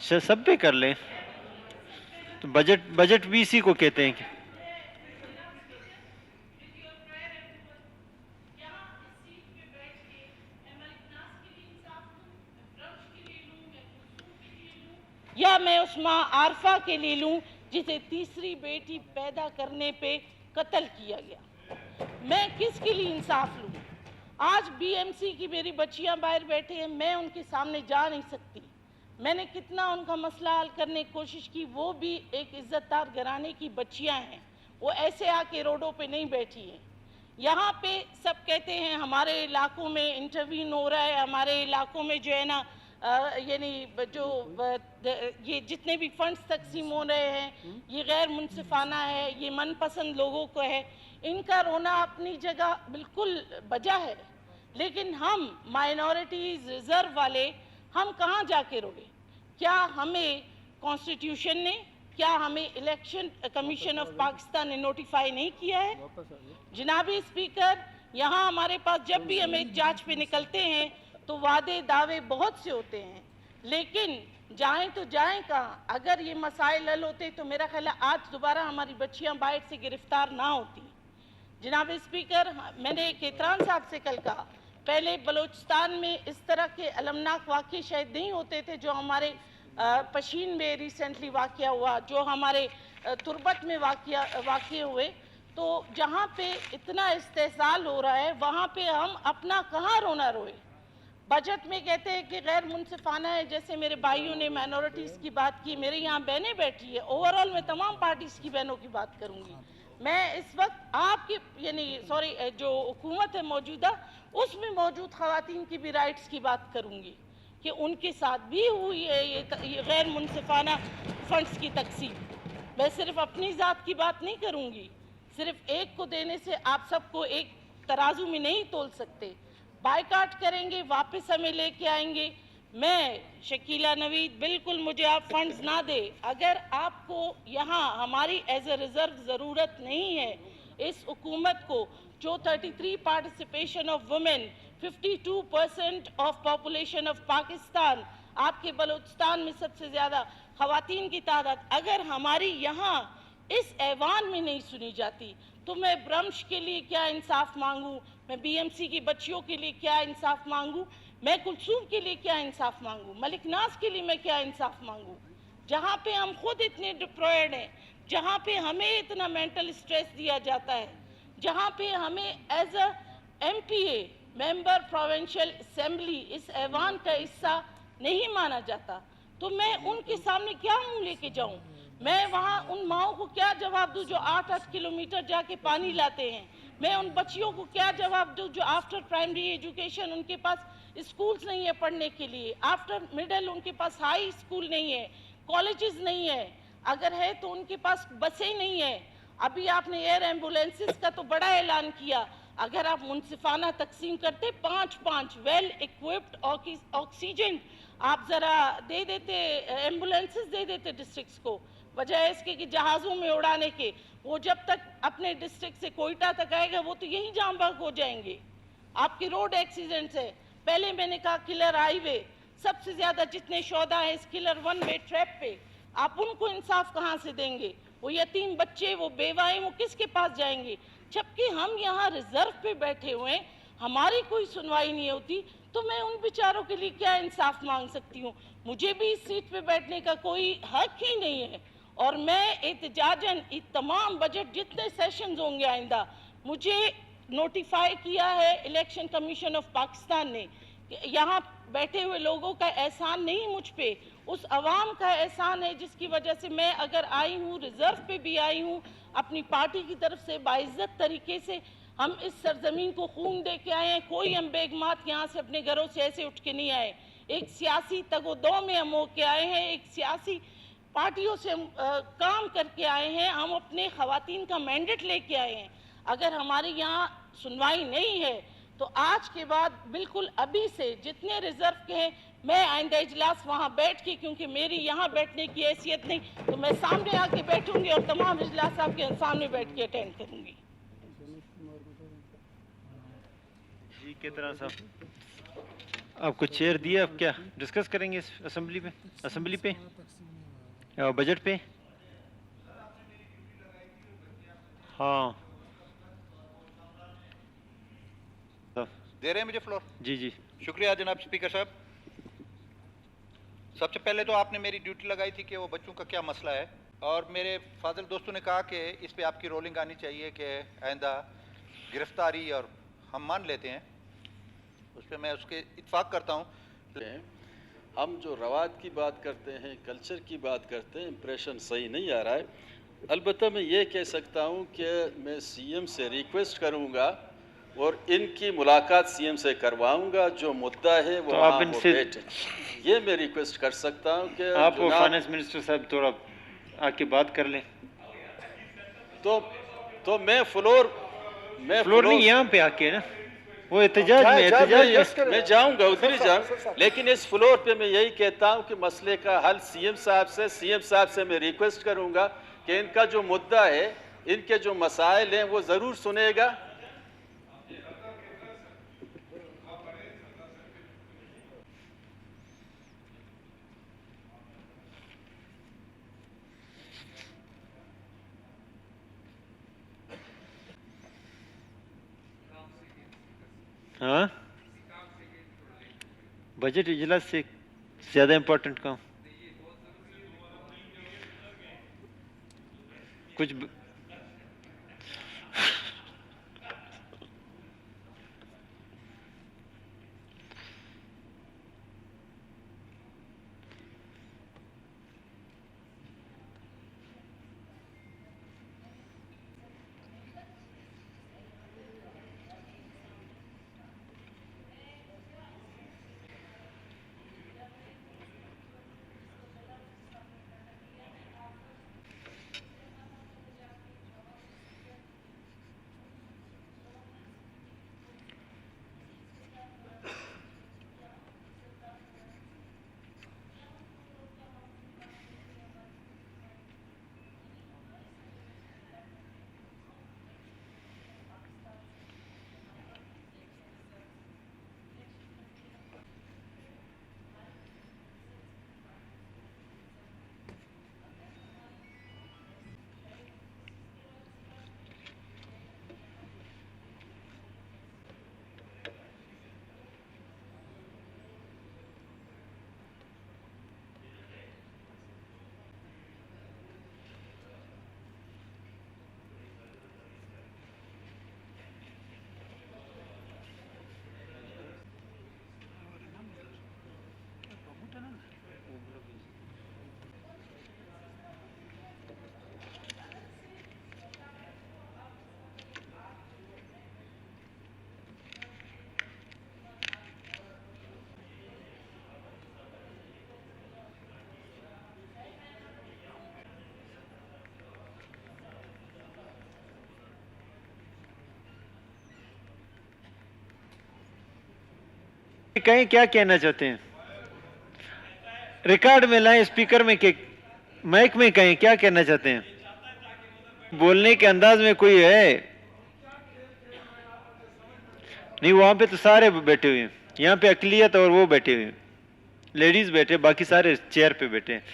سب پہ کر لیں تو بجٹ بھی اسی کو کہتے ہیں کہ یا میں اس ماں عارفہ کے لیے لوں جسے تیسری بیٹی پیدا کرنے پہ قتل کیا گیا؟ میں کس کے لیے انصاف لوں؟ آج بی ایم سی کی میری بچیاں باہر بیٹھے ہیں، میں ان کے سامنے جا نہیں سکتی۔ میں نے کتنا ان کا مسئلہ حل کرنے کی کوشش کی، وہ بھی ایک عزت دار گھرانے کی بچیاں ہیں، وہ ایسے آ کے روڈوں پہ نہیں بیٹھی ہیں۔ یہاں پہ سب کہتے ہیں ہمارے علاقوں میں انٹروین ہو رہا ہے، ہمارے علاقوں میں جو ہے نا یعنی جو یہ جتنے بھی فنڈز تقسیم ہو رہے ہیں یہ غیر منصفانہ ہے، یہ من پسند لوگوں کو ہے۔ ان کا رونا اپنی جگہ بالکل بجا ہے، لیکن ہم مائنورٹیز ریزرو والے ہم کہاں جا کے روئے؟ کیا ہمیں کانسٹیٹیوشن نے، کیا ہمیں الیکشن کمیشن آف پاکستان نے نوٹیفائی نہیں کیا ہے؟ جناب اسپیکر، یہاں ہمارے پاس جب بھی ہم ایک جانچ پہ نکلتے ہیں تو وعدے دعوے بہت سے ہوتے ہیں، لیکن جائیں تو جائیں کہاں؟ اگر یہ مسائل حل ہوتے تو میرا خیال ہے آج دوبارہ ہماری بچیاں باہر سے گرفتار نہ ہوتی۔ جناب اسپیکر، میں نے کیتران صاحب سے کل کہا، پہلے بلوچستان میں اس طرح کے المناک واقعے شاید نہیں ہوتے تھے جو ہمارے پشین میں ریسنٹلی واقعہ ہوا، جو ہمارے تربت میں واقع ہوئے۔ تو جہاں پہ اتنا استحصال ہو رہا ہے وہاں پہ ہم اپنا کہاں رونا روئے؟ بجٹ میں کہتے ہیں کہ غیر منصفانہ ہے، جیسے میرے بھائیوں نے مائنورٹیز کی بات کی، میرے یہاں بہنیں بیٹھی ہے، اوورال میں تمام پارٹیز کی بہنوں کی بات کروں گی۔ میں اس وقت آپ کی جو حکومت ہے موجودہ، اس میں موجود خواتین کی بھی رائٹس کی بات کروں گی کہ ان کے ساتھ بھی ہوئی ہے یہ غیر منصفانہ فنڈز کی تقسیم۔ میں صرف اپنی ذات کی بات نہیں کروں گی، صرف ایک کو دینے سے آپ سب کو ایک ترازو میں نہیں تول سکتے۔ بائیکاٹ کریں گے، واپس ہمیں لے کے آئیں گے۔ میں شکیلہ نوید، بالکل مجھے آپ فنڈز نہ دے، اگر آپ کو یہاں ہماری ایز اے ریزرو ضرورت نہیں ہے، اس حکومت کو جو 33 participation of women, 52% of population of Pakistan, آپ کے بلوچستان میں سب سے زیادہ خواتین کی تعداد، اگر ہماری یہاں اس ایوان میں نہیں سنی جاتی تو میں برمش کے لیے کیا انصاف مانگوں؟ میں بی ایم سی کی بچیوں کے لیے کیا انصاف مانگوں؟ میں کلثوم کے لیے کیا انصاف مانگوں؟ ملک ناز کے لیے میں کیا انصاف مانگوں؟ جہاں پہ ہم خود اتنے ڈپلوئڈ ہیں، جہاں پہ ہمیں اتنا مینٹل سٹریس دیا جاتا ہے، جہاں پہ ہمیں as a M P A member provincial assembly اس ایوان کا حصہ نہیں مانا جاتا، تو میں ان کے سامنے کیا منہ لے کے جاؤں؟ میں وہاں ان ماؤں کو کیا جواب دوں جو 8-8 کلومیٹر جا کے پانی لاتے ہیں؟ میں ان بچیوں کو کیا جواب دوں جو آفٹر پرائمری ایجوکیشن ان کے پاس اسکولز نہیں ہے پڑھنے کے لیے، آفٹر مڈل ان کے پاس ہائی اسکول نہیں ہے، کالجز نہیں ہے، اگر ہے تو ان کے پاس بسیں نہیں ہیں۔ ابھی آپ نے ایئر ایمبولینسز کا تو بڑا اعلان کیا، اگر آپ منصفانہ تقسیم کرتے 5 ویل ایکوپڈ آکسیجن آپ ذرا دے دیتے، ایمبولینسز دے دیتے ڈسٹرکٹس کو، بجائے اس کے کہ جہازوں میں اڑانے کے۔ وہ جب تک اپنے ڈسٹرکٹ سے کوئٹہ تک آئے گا وہ تو یہی جام بحق ہو جائیں گے۔ آپ کے روڈ ایکسیڈنٹس ہے، پہلے میں نے کہا کلر ہائی وے، سب سے زیادہ جتنے شہداء ہیں اس کلر ون وے ٹریپ پہ، آپ ان کو انصاف کہاں سے دیں گے؟ وہ یتیم بچے، وہ بیوائیں، وہ کس کے پاس جائیں گے؟ جبکہ ہم یہاں ریزرو پہ بیٹھے ہوئے ہیں، ہماری کوئی سنوائی نہیں ہوتی، تو میں ان بیچاروں کے لیے کیا انصاف مانگ سکتی ہوں؟ مجھے بھی اس سیٹ پہ بیٹھنے کا کوئی حق ہی نہیں ہے، اور میں احتجاجاً تمام بجٹ جتنے سیشنز ہوں گے آئندہ، مجھے نوٹیفائی کیا ہے الیکشن کمیشن آف پاکستان نے، یہاں بیٹھے ہوئے لوگوں کا احسان نہیں مجھ پہ، اس عوام کا احسان ہے جس کی وجہ سے میں اگر آئی ہوں، ریزرو پہ بھی آئی ہوں، اپنی پارٹی کی طرف سے باعزت طریقے سے ہم اس سرزمین کو خون دے کے آئے ہیں، کوئی ہم بیگمات یہاں سے اپنے گھروں سے ایسے اٹھ کے نہیں آئے، ایک سیاسی تگ و دو میں ہم ہو کے آئے ہیں، ایک سیاسی پارٹیوں سے ہم کام کر کے آئے ہیں، ہم اپنے خواتین کا مینڈیٹ لے کے آئے ہیں۔ اگر ہماری یہاں سنوائی نہیں ہے تو آج کے بعد بالکل ابھی سے جتنے ریزرو کے ہیں، میں آئندہ اجلاس وہاں بیٹھ کے، کیونکہ میری یہاں بیٹھنے کی حیثیت نہیں، تو میں سامنے آ کے بیٹھوں گی اور تمام اجلاس آپ کے سامنے بیٹھ کے اٹینڈ کروں گی۔ جی کتنا صاحب آپ کو چیئر دیا، اب کیا ڈسکس کریں گے اسمبلی پہ بجٹ پہ؟ ہاں دے رہے ہیں مجھے فلور؟ جی جی شکریہ جناب اسپیکر صاحب. سب سے پہلے تو آپ نے میری ڈیوٹی لگائی تھی کہ وہ بچوں کا کیا مسئلہ ہے، اور میرے فاضل دوستوں نے کہا کہ اس پہ آپ کی رولنگ آنی چاہیے کہ آئندہ گرفتاری، اور ہم مان لیتے ہیں اس پہ، میں اس کے اتفاق کرتا ہوں. ہم جو روایت کی بات کرتے ہیں، کلچر کی بات کرتے ہیں، امپریشن صحیح نہیں آ رہا ہے. البتہ میں یہ کہہ سکتا ہوں کہ میں سی ایم سے ریکویسٹ کروں گا اور ان کی ملاقات سی ایم سے کرواؤں گا. جو مدعا ہے وہ تو آپ وہاں ان وہ سے بیٹھیں. یہ میں ریکویسٹ کر سکتا ہوں کہ آپ کو جناب، فائنانس منسٹر صاحب تھوڑا آ کے بات کر لیں. تو میں فلور نہیں، یہاں پہ آ کے نا، وہ احتجاج میں جاؤں گا، ادھر ہی جاؤں. لیکن اس فلور پہ میں یہی کہتا ہوں کہ مسئلے کا حل سی ایم صاحب سے میں ریکویسٹ کروں گا کہ ان کا جو مدعا ہے، ان کے جو مسائل ہیں وہ ضرور سنے گا. ہاں، بجٹ اجلاس سے زیادہ امپورٹنٹ کام کچھ کہیں کیا کہنا چاہتے ہیں؟ ریکارڈ میں لائیں، اسپیکر میں مائک میں کہیں کیا کہنا چاہتے ہیں؟ بولنے کے انداز میں کوئی ہے نہیں. وہاں پہ تو سارے بیٹھے ہوئے ہیں، یہاں پہ اقلیت اور وہ بیٹھے ہوئے ہیں، لیڈیز بیٹھے، باقی سارے چیئر پہ بیٹھے ہیں.